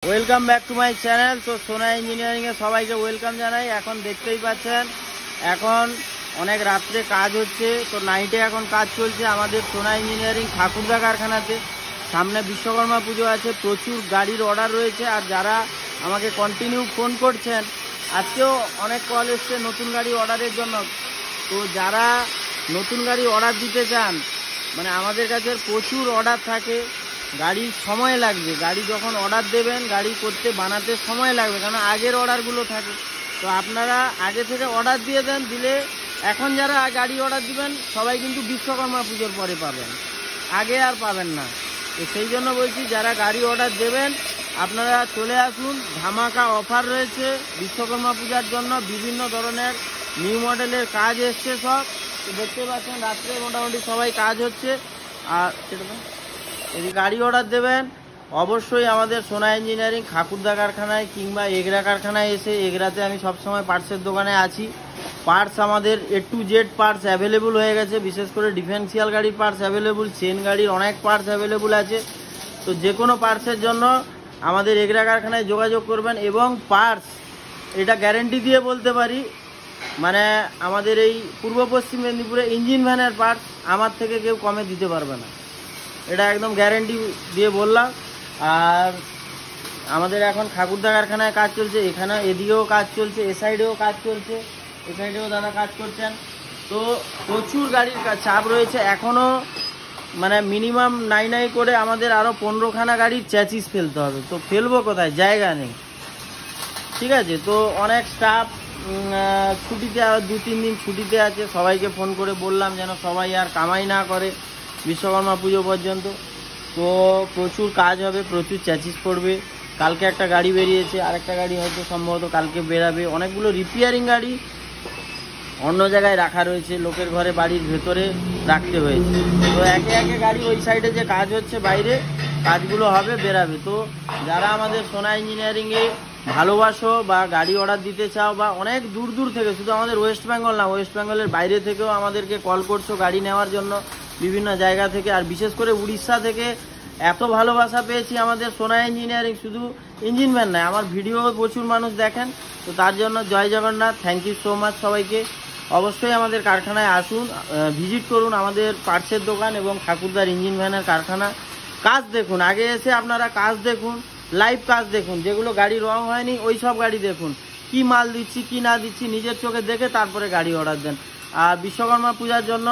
Welcome back to my channel. তো সোনা ইঞ্জিনিয়ারিংয়ে সবাইকে ওয়েলকাম জানাই। এখন দেখতেই পাচ্ছেন এখন অনেক রাত্রে কাজ হচ্ছে, তো নাইটে এখন কাজ চলছে আমাদের সোনা ইঞ্জিনিয়ারিং ঠাকুরদা কারখানাতে। সামনে বিশ্বকর্মা পুজো আছে, প্রচুর গাড়ির অর্ডার রয়েছে। আর যারা আমাকে কন্টিনিউ ফোন করছেন, আজকেও অনেক কল এসছে নতুন গাড়ি অর্ডারের জন্য। তো যারা নতুন গাড়ি অর্ডার দিতে চান, মানে আমাদের কাছে প্রচুর অর্ডার থাকে, গাড়ির সময় লাগবে। গাড়ি যখন অর্ডার দেবেন, গাড়ি করতে বানাতে সময় লাগবে, কারণ আগের অর্ডারগুলো থাকে। তো আপনারা আগে থেকে অর্ডার দিয়ে দেন, দিলে এখন যারা গাড়ি অর্ডার দিবেন সবাই কিন্তু বিশ্বকর্মা পুজোর পরে পাবেন, আগে আর পাবেন না। তো সেই জন্য বলছি, যারা গাড়ি অর্ডার দেবেন আপনারা চলে আসুন। ধামাকা অফার রয়েছে বিশ্বকর্মা পূজার জন্য, বিভিন্ন ধরনের নিউ মডেলের কাজ এসছে সব। তো দেখতে পাচ্ছেন রাত্রে মোটামুটি সবাই কাজ হচ্ছে। আর যদি গাড়ি অর্ডার দেবেন অবশ্যই আমাদের সোনা ইঞ্জিনিয়ারিং ঠাকুরদা কারখানায় কিংবা এগরা কারখানায় এসে। এগরাতে আমি সবসময় পার্টসের দোকানে আছি। পার্টস আমাদের A to Z parts available হয়ে গেছে, বিশেষ করে ডিফেন্সিয়াল গাড়ির পার্টস অ্যাভেলেবল, চেন গাড়ির অনেক পার্টস অ্যাভেলেবল আছে। তো যে কোনো পার্টসের জন্য আমাদের এগরা কারখানায় যোগাযোগ করবেন। এবং পার্টস এটা গ্যারেন্টি দিয়ে বলতে পারি, মানে আমাদের এই পূর্ব পশ্চিম মেদিনীপুরে ইঞ্জিন ভ্যানের পার্টস আমার থেকে কেউ কমে দিতে পারবে না, এটা একদম গ্যারেন্টি দিয়ে বললাম। আর আমাদের এখন ঠাকুরদা কারখানায় কাজ চলছে, এখানে এদিকেও কাজ চলছে, এ সাইডেও কাজ চলছে, এ সাইডেও দাদা কাজ করছেন। তো প্রচুর গাড়ির চাপ রয়েছে এখনও, মানে মিনিমাম নাই করে আমাদের আরও 15খানা গাড়ির চ্যাচিস ফেলতে হবে। তো ফেলবো কোথায়, জায়গা নেই, ঠিক আছে। তো অনেক স্টাফ ছুটিতে, আর 2-3 দিন ছুটিতে আছে। সবাইকে ফোন করে বললাম যেন সবাই আর কামাই না করে বিশ্বকর্মা পুজো পর্যন্ত। তো প্রচুর কাজ হবে, প্রচুর চ্যাচিস পড়বে। কালকে একটা গাড়ি বেরিয়েছে, আরেকটা গাড়ি হয়তো সম্ভবত কালকে বেরাবে। অনেকগুলো রিপেয়ারিং গাড়ি অন্য জায়গায় রাখা রয়েছে, লোকের ঘরে বাড়ির ভেতরে রাখতে হয়েছে। তো একে একে গাড়ি ওই সাইডে যে কাজ হচ্ছে বাইরে, কাজগুলো হবে, বেরাবে। তো যারা আমাদের সোনা ইঞ্জিনিয়ারিংয়ে ভালোবাসো বা গাড়ি অর্ডার দিতে চাও, বা অনেক দূর দূর থেকে, শুধু আমাদের ওয়েস্ট বেঙ্গল না, ওয়েস্ট বেঙ্গলের বাইরে থেকেও আমাদেরকে কল করছো গাড়ি নেওয়ার জন্য, বিভিন্ন জায়গা থেকে। আর বিশেষ করে উড়িষ্যা থেকে এত ভালোবাসা পেয়েছি আমাদের সোনা ইঞ্জিনিয়ারিং। শুধু ইঞ্জিন ভ্যান নয়, আমার ভিডিও প্রচুর মানুষ দেখেন। তো তার জন্য জয় Jagannath, thank you so much সবাইকে। অবশ্যই আমাদের কারখানায় আসুন, ভিজিট করুন আমাদের পার্টসের দোকান এবং ঠাকুরদার ইঞ্জিন ভ্যানের কারখানা। কাজ দেখুন, আগে এসে আপনারা কাজ দেখুন, লাইভ কাজ দেখুন। যেগুলো গাড়ি রং হয়নি ওই সব গাড়ি দেখুন, কি মাল দিচ্ছি কি না দিচ্ছি নিজের চোখে দেখে তারপরে গাড়ি অর্ডার দেন। আর বিশ্বকর্মা পূজার জন্য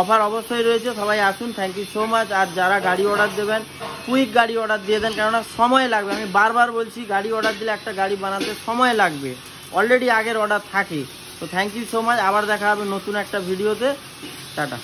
অফার অবশ্যই রয়েছে, সবাই আসুন, থ্যাংক ইউ সো মাচ। আর যারা গাড়ি অর্ডার দেবেন কুইক গাড়ি অর্ডার দিয়ে দেন, কেননা সময় লাগবে। আমি বারবার বলছি, গাড়ি অর্ডার দিলে একটা গাড়ি বানাতে সময় লাগবে, অলরেডি আগের অর্ডার থাকে। তো থ্যাংক ইউ সো মাচ, আবার দেখা হবে নতুন একটা ভিডিওতে। টাটা।